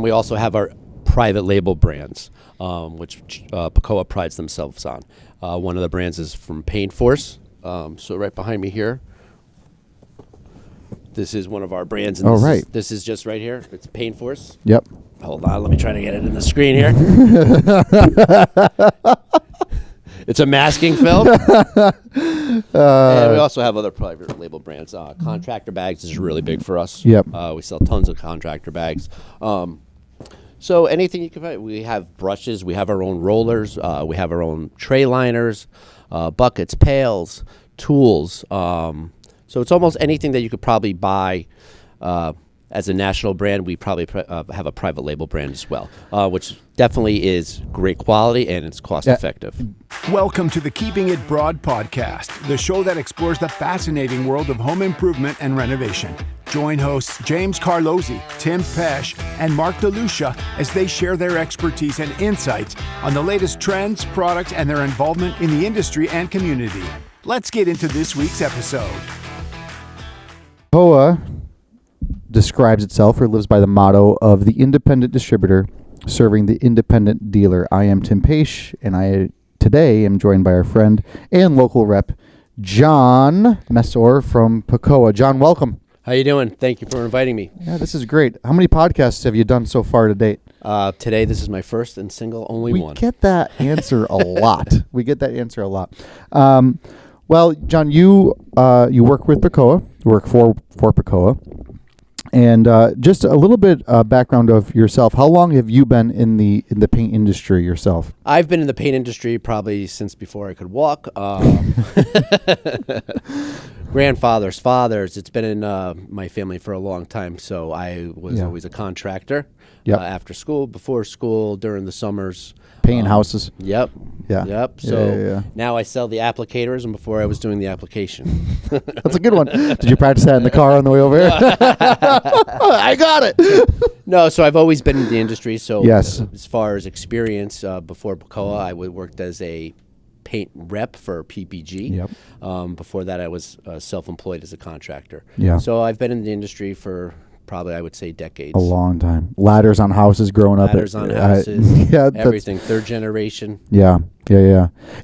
We also have our private label brands, which Pacoa prides themselves on. One of the brands is from Paint Force. So right behind me here, this is one of our brands. And this is just right here. It's Paint Force. Yep. Hold on, let me try to get it in the screen here. It's a masking film. And we also have other private label brands. Contractor bags is really big for us. Yep. We sell tons of contractor bags. So anything you can find. We have brushes. We have our own rollers. We have our own tray liners, buckets, pails, tools. So it's almost anything that you could probably buy as a national brand. We probably have a private label brand as well, which definitely is great quality and it's cost effective. Welcome to the Keeping It Broad podcast, the show that explores the fascinating world of home improvement and renovation. Join hosts James Carlozzi, Tim Pesh, and Mark DeLucia as they share their expertise and insights on the latest trends, products, and their involvement in the industry and community. Let's get into this week's episode. Pacoa describes itself or lives by the motto of the independent distributor serving the independent dealer. I am Tim Pache, and I today am joined by our friend and local rep, John Messore from Pacoa. John, welcome. How you doing? Thank you for inviting me. Yeah, this is great. How many podcasts have you done so far to date? Today, this is my first and only one. We get that answer a lot. Well, John, you work with Pacoa. You work for Pacoa. And just a little bit background of yourself. How long have you been in the paint industry yourself? I've been in the paint industry probably since before I could walk. Grandfathers, fathers. It's been in my family for a long time. So I was always a contractor. Yep. After school, before school, during the summers. Painting houses. Yep. Yeah. Yep. So now I sell the applicators, and before I was doing the application. That's a good one. Did you practice that in the car on the way over here? I got it. No, so I've always been in the industry. So yes. As far as experience, before Pacoa, I worked as a paint rep for PPG. Yep. Before that, I was self-employed as a contractor. Yeah. So I've been in the industry for probably, I would say, decades. A long time. Ladders on houses growing up. Ladders on houses. Everything. Third generation. Yeah.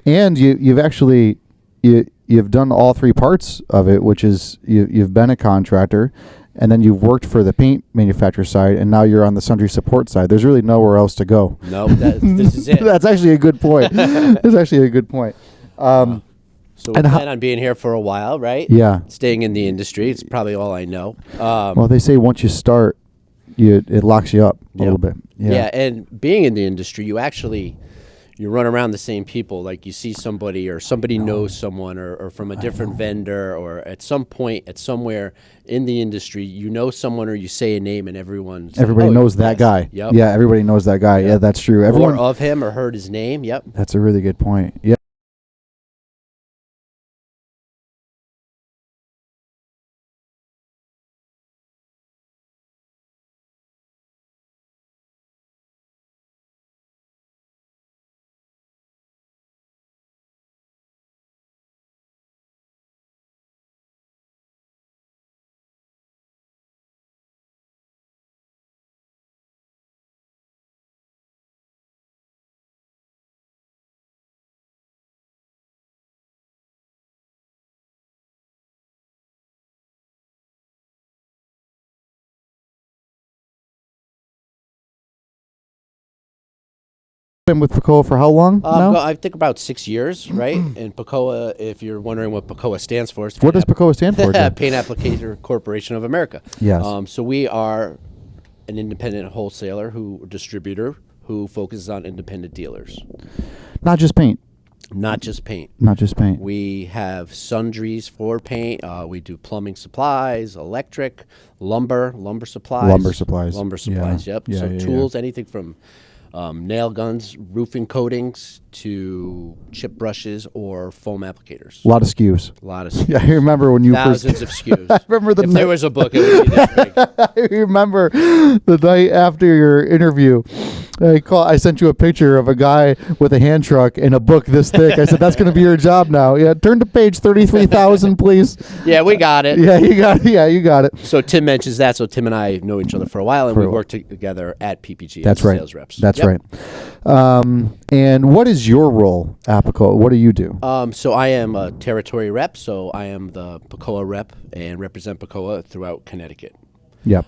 And you've actually you've done all three parts of it, which is you've been a contractor, and then you've worked for the paint manufacturer side, and now you're on the sundry support side. There's really nowhere else to go. No, this is it. That's actually a good point. So we plan on being here for a while, right? Yeah. Staying in the industry. It's probably all I know. Well, they say once you start, it locks you up a little bit. Yeah, and being in the industry, you run around the same people. Like you see somebody or somebody knows someone or from a different vendor or at some point at somewhere in the industry, you know someone or you say a name and everybody knows that guy. Yep. Yeah, everybody knows that guy. Yeah, that's true. Everyone or of him or heard his name. Yep. That's a really good point. Yeah. Been with Pacoa for how long now? I think about 6 years, right? And Pacoa, if you're wondering what Pacoa stands for, what does Pacoa stand for? Paint Applicator Corporation of America. Yes. So we are an independent wholesaler distributor who focuses on independent dealers. Not just paint. Not just paint. We have sundries for paint. We do plumbing supplies, electric, lumber supplies. Yep. Tools, anything from nail guns, roofing coatings to chip brushes or foam applicators. A lot of SKUs. Yeah, I remember when you thousands of SKUs. I remember if there was a book, it would be this big. I remember the night after your interview. I sent you a picture of a guy with a hand truck and a book this thick. I said, that's going to be your job now. Yeah, turn to page 33,000, please. Yeah, we got it. Yeah, you got it. So Tim mentions that. So Tim and I know each other for a while, and we worked together at PPG That's as right. sales reps. That's right. And what is your role at Pacoa? What do you do? So I am a territory rep. So I am the Pacoa rep and represent Pacoa throughout Connecticut. Yep.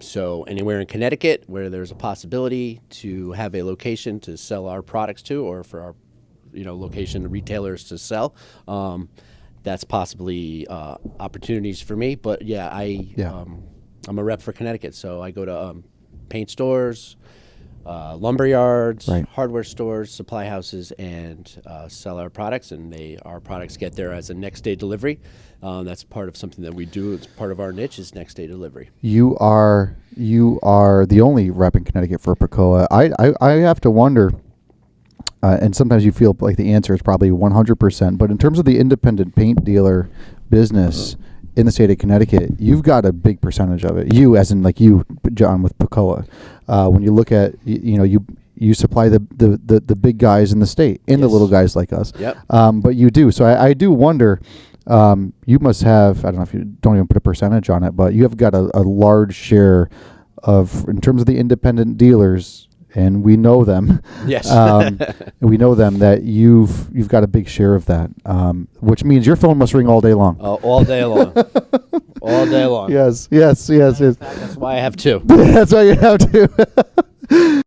So anywhere in Connecticut where there's a possibility to have a location to sell our products to, or for our, location retailers to sell, that's possibly opportunities for me. But yeah, I'm a rep for Connecticut, so I go to paint stores, lumber yards, Right. hardware stores, supply houses, and sell our products. And our products get there as a next day delivery. That's part of something that we do. It's part of our niche is next day delivery. You are the only rep in Connecticut for Pacoa. I have to wonder, and sometimes you feel like the answer is probably 100%. But in terms of the independent paint dealer business in the state of Connecticut, you've got a big percentage of it. You, as in like you, John, with Pacoa. When you look at you supply the big guys in the state and the little guys like us. Yep. But you do. So I do wonder. You must have, I don't know if you don't even put a percentage on it, but you have got a large share of, in terms of the independent dealers, and we know them. Yes. We know them, that you've got a big share of that, which means your phone must ring all day long. All day long. All day long. Yes. That's why I have two. That's why you have to.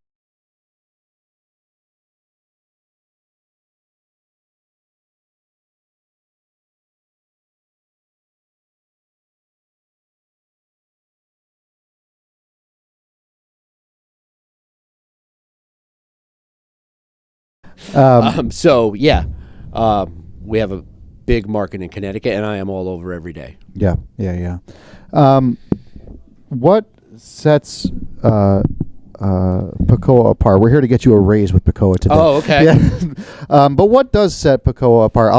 So yeah, we have a big market in Connecticut, and I am all over every day. Yeah. What sets Pacoa apart? We're here to get you a raise with Pacoa today. Oh, okay. Yeah. But what does set Pacoa apart?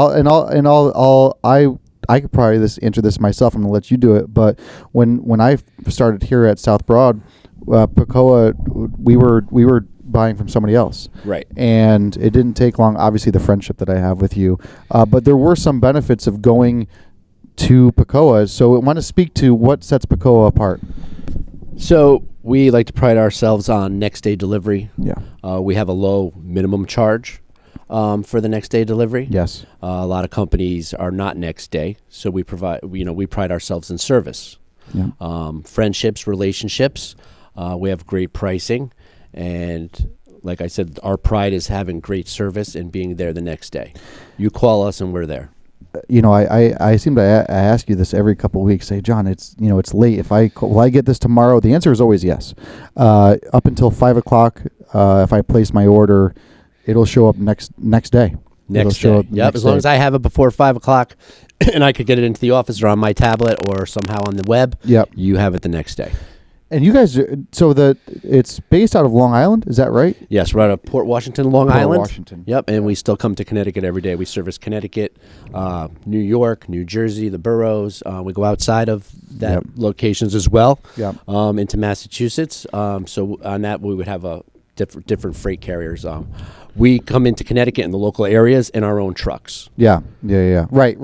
I could probably answer this myself. I'm gonna let you do it. But when I started here at South Broad, Pacoa, we were buying from somebody else. Right. And it didn't take long, obviously, the friendship that I have with you. But there were some benefits of going to Pacoa. So I want to speak to what sets Pacoa apart. So we like to pride ourselves on next day delivery. Yeah. We have a low minimum charge for the next day delivery. Yes. A lot of companies are not next day, so we pride ourselves in service. Yeah. Friendships, relationships. We have great pricing, and like I said, our pride is having great service and being there the next day. You call us and we're there. I seem to I ask you this every couple of weeks. Say, John, it's late. Will I get this tomorrow? The answer is always yes. Up until 5 o'clock, if I place my order, it'll show up next day. Next day. Yep. As long as I have it before 5 o'clock, and I could get it into the office or on my tablet or somehow on the web. Yep. You have it the next day. And you guys, it's based out of Long Island, is that right? Yes, we're out of Port Washington, Long Island. Washington. Yep, and we still come to Connecticut every day. We service Connecticut, New York, New Jersey, the boroughs. We go outside of that locations as well. Yep. Into Massachusetts. So on that, we would have a different freight carriers. We come into Connecticut in the local areas in our own trucks. Yeah. Right.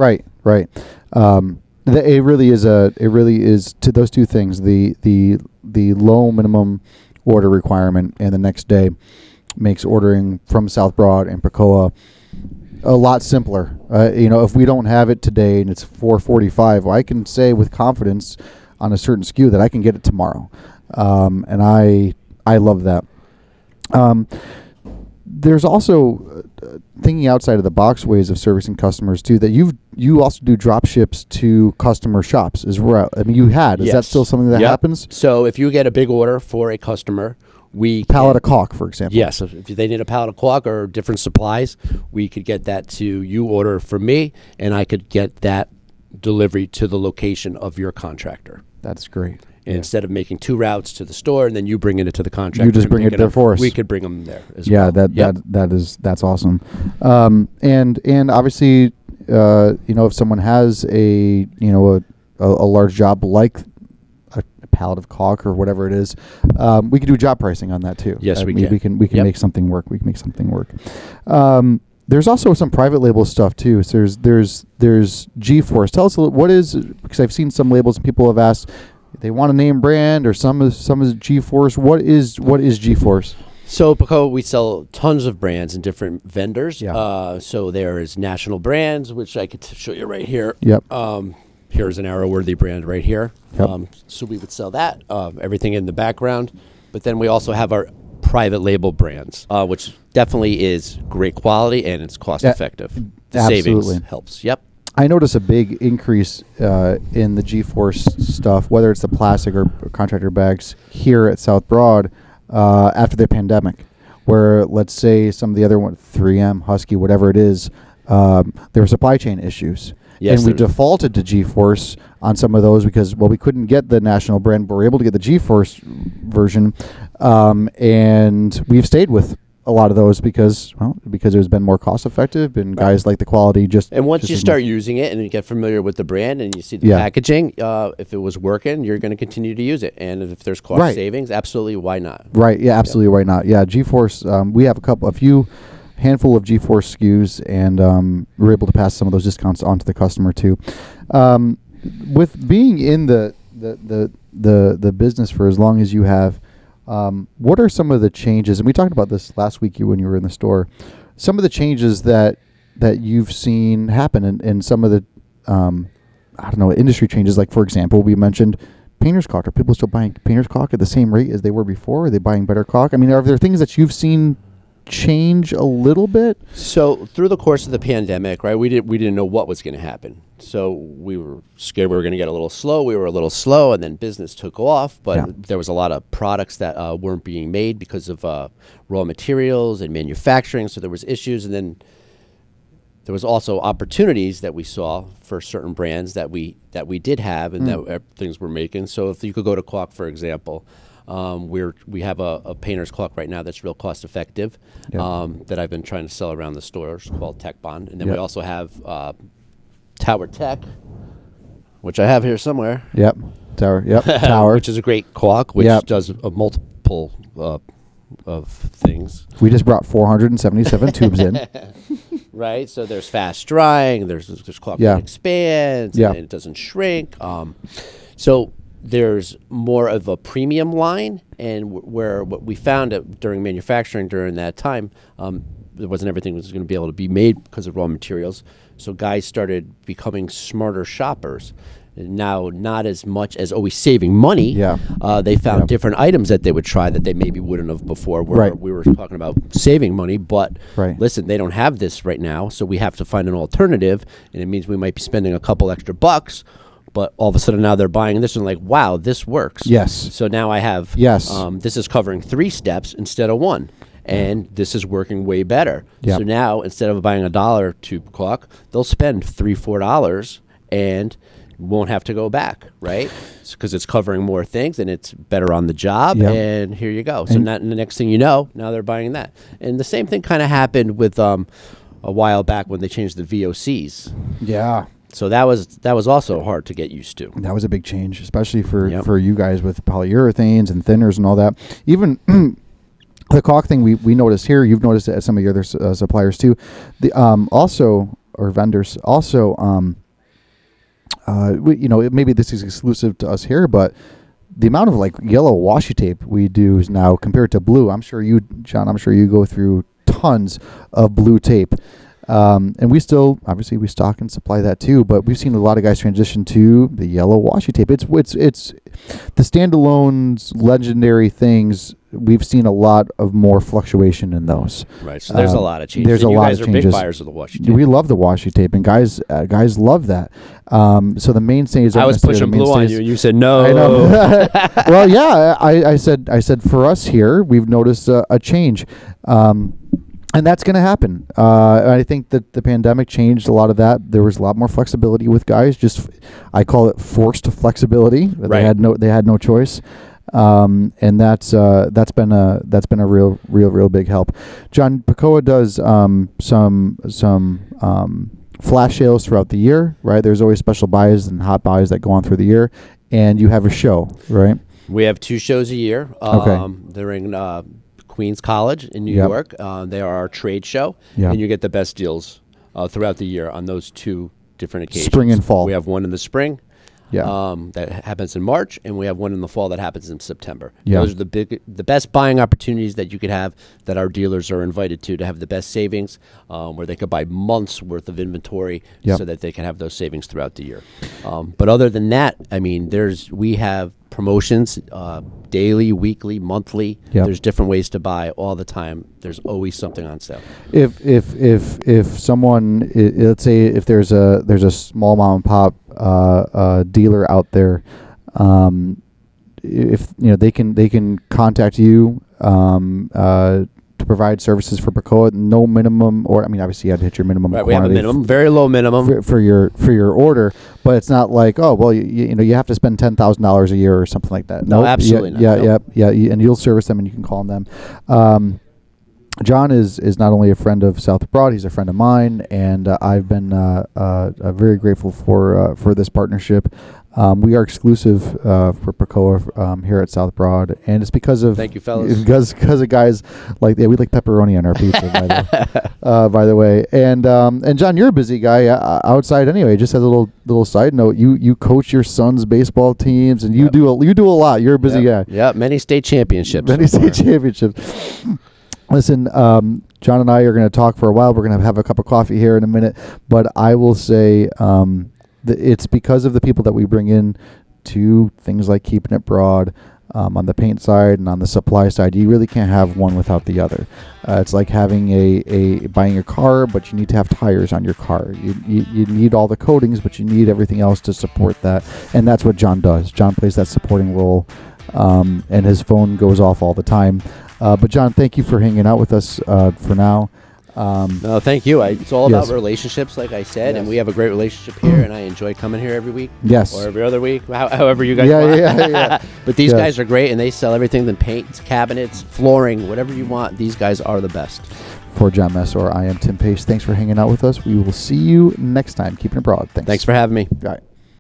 It really is to those two things, the low minimum order requirement and the next day makes ordering from South Broad and Pacoa a lot simpler. If we don't have it today and it's 4:45, I can say with confidence on a certain SKU that I can get it tomorrow, and I love that. There's also thinking outside of the box ways of servicing customers too. That you also do drop ships to customer shops as well. I mean, you had. Is that still something that happens? So if you get a big order for a customer, pallet of caulk, for example. Yes, if they need a pallet of caulk or different supplies, we could get that to you. Order from me, and I could get that delivery to the location of your contractor. That's great. Instead of making 2 routes to the store and then you bringing it to the contractor, you just bring it there for us. We could bring them there as well. That's awesome. And obviously, if someone has a large job like a pallet of caulk or whatever it is. We can do job pricing on that too. Yes, we can. We can Yep. make something work. We can make something work. There's also some private label stuff too. So there's G-Force. Tell us a little, what is, because I've seen some labels and people have asked they want a name brand or some is G-Force. What is G-Force? So Pacoa, we sell tons of brands and different vendors. Yeah. So there is national brands, which I could show you right here. Yep. Here's an Arrowworthy brand right here. Yep. So we would sell that, everything in the background. But then we also have our private label brands, which definitely is great quality and it's cost effective. The absolutely. savings helps. Yep. I notice a big increase in the G-Force stuff, whether it's the plastic or contractor bags here at South Broad after the pandemic, where let's say some of the other one, 3M, Husky, whatever it is, there were supply chain issues. Yes, and we defaulted to G-Force on some of those because, well, we couldn't get the national brand, but we were able to get the G-Force version. And we've stayed with a lot of those because it has been more cost effective and guys like the quality And once you start using it and you get familiar with the brand and you see the packaging, if it was working, you're going to continue to use it. And if there's cost savings, absolutely, why not? Right. Yeah, absolutely. Why not? Yeah. G-Force, we have a few handful of G-Force SKUs, and we're able to pass some of those discounts on to the customer too. With being in the business for as long as you have, what are some of the changes? And we talked about this last week when you were in the store. Some of the changes that you've seen happen, and some of the industry changes. Like, for example, we mentioned painter's caulk. Are people still buying painter's caulk at the same rate as they were before? Are they buying better caulk? I mean, are there things that you've seen change a little bit? So through the course of the pandemic, right, we didn't know what was going to happen. So we were scared we were going to get a little slow. We were a little slow, and then business took off. But there was a lot of products that weren't being made because of raw materials and manufacturing. So there was issues, and then there was also opportunities that we saw for certain brands that we did have and that things we're making. So if you could go to caulk, for example. We have a painter's caulk right now that's real cost effective that I've been trying to sell around the stores called Tech Bond. And then we also have Tower Tech, which I have here somewhere. Yep. Tower. Which is a great caulk, which does a multiple of things. We just brought 477 tubes in. Right. So there's fast drying. There's caulk that expands and it doesn't shrink. So there's more of a premium line, and where what we found during manufacturing during that time, there wasn't everything was going to be able to be made because of raw materials. So guys started becoming smarter shoppers. Now, not as much as always saving money. They found different items that they would try that they maybe wouldn't have before. Where we were talking about saving money, but listen, they don't have this right now, so we have to find an alternative, and it means we might be spending a couple extra bucks. But all of a sudden now they're buying this and like, wow, this works. Yes. So now I have, this is covering 3 steps instead of 1. And this is working way better. So now instead of buying $1 tube caulk, they'll spend $3-4 and won't have to go back, right? Because it's covering more things and it's better on the job. And here you go. So the next thing you know, now they're buying that. And the same thing kind of happened with a while back when they changed the VOCs. Yeah. So that was also hard to get used to. That was a big change, especially for you guys with polyurethanes and thinners and all that. Even the caulk thing we noticed here, you've noticed it at some of your other suppliers too. The vendors also. Maybe this is exclusive to us here, but the amount of like yellow washi tape we do is now compared to blue. I'm sure you, John, go through tons of blue tape. And we still, obviously, we stock and supply that too, but we've seen a lot of guys transition to the yellow washi tape. It's the standalones, legendary things. We've seen a lot of more fluctuation in those. Right. So there's a lot of changes. There's a lot of changes. You guys are big buyers of the washi tape. We love the washi tape, and guys love that. So the mainstays. I was pushing blue on you, and you said no. I know. Well, yeah, I said for us here, we've noticed a change. And that's going to happen. I think that the pandemic changed a lot of that. There was a lot more flexibility with guys. I call it forced flexibility. They had no choice, and that's been a real big help. John, Pacoa does some flash sales throughout the year. Right, there's always special buys and hot buys that go on through the year. and you have a show, right? We have 2 shows a year. Okay. They're in Queens College in New Yep. York. They are our trade show, Yeah. and you get the best deals throughout the year on those 2 different occasions. Spring and fall. We have one in the spring. Yeah. That happens in March, and we have one in the fall that happens in September. Yeah. Those are the best buying opportunities that you could have, that our dealers are invited to have the best savings, where they could buy months worth of inventory, Yep. so that they can have those savings throughout the year. But other than that, I mean, we have promotions daily, weekly, monthly. Yep. There's different ways to buy all the time. There's always something on sale. If someone, let's say if there's a small mom and pop dealer out there, if they can contact you to provide services for Pacoa, no minimum, or I mean, obviously you had to hit your minimum Right, we have a quantity minimum, very low minimum. for your order, but it's not like, oh well, you have to spend $10,000 a year or something like that. No, Nope. absolutely not. Yeah, Nope. and you'll service them and you can call them. John is not only a friend of South Abroad, he's a friend of mine, and I've been very grateful for this partnership. We are exclusive for Pacoa here at South Broad, and it's because of Thank you, fellas. because of guys like we like pepperoni on our pizza, by the way. And John, you're a busy guy outside anyway. Just as a little side note, you coach your son's baseball teams, and you Yep. do a lot. You're a busy guy. Yeah, many state championships. Many so far. state championships. Listen, John and I are going to talk for a while. We're going to have a cup of coffee here in a minute, but I will say it's because of the people that we bring in to things like Keeping It Broad on the paint side and on the supply side. You really can't have one without the other. It's like having buying a car, but you need to have tires on your car. You need all the coatings, but you need everything else to support that, and that's what John does. John plays that supporting role, and his phone goes off all the time. But John, thank you for hanging out with us for now. No, thank you. It's all Yes. about relationships, like I said, and Yes. we have a great relationship here, and I enjoy coming here every week. Yes. Or every other week, however you guys Yeah, want. yeah. But these Yes. guys are great, and they sell everything: the paints, cabinets, flooring, whatever you want. These guys are the best. For John Messore, I am Tim Pace. Thanks for hanging out with us. We will see you next time. Keeping it broad. Thanks. Thanks for having me. All right.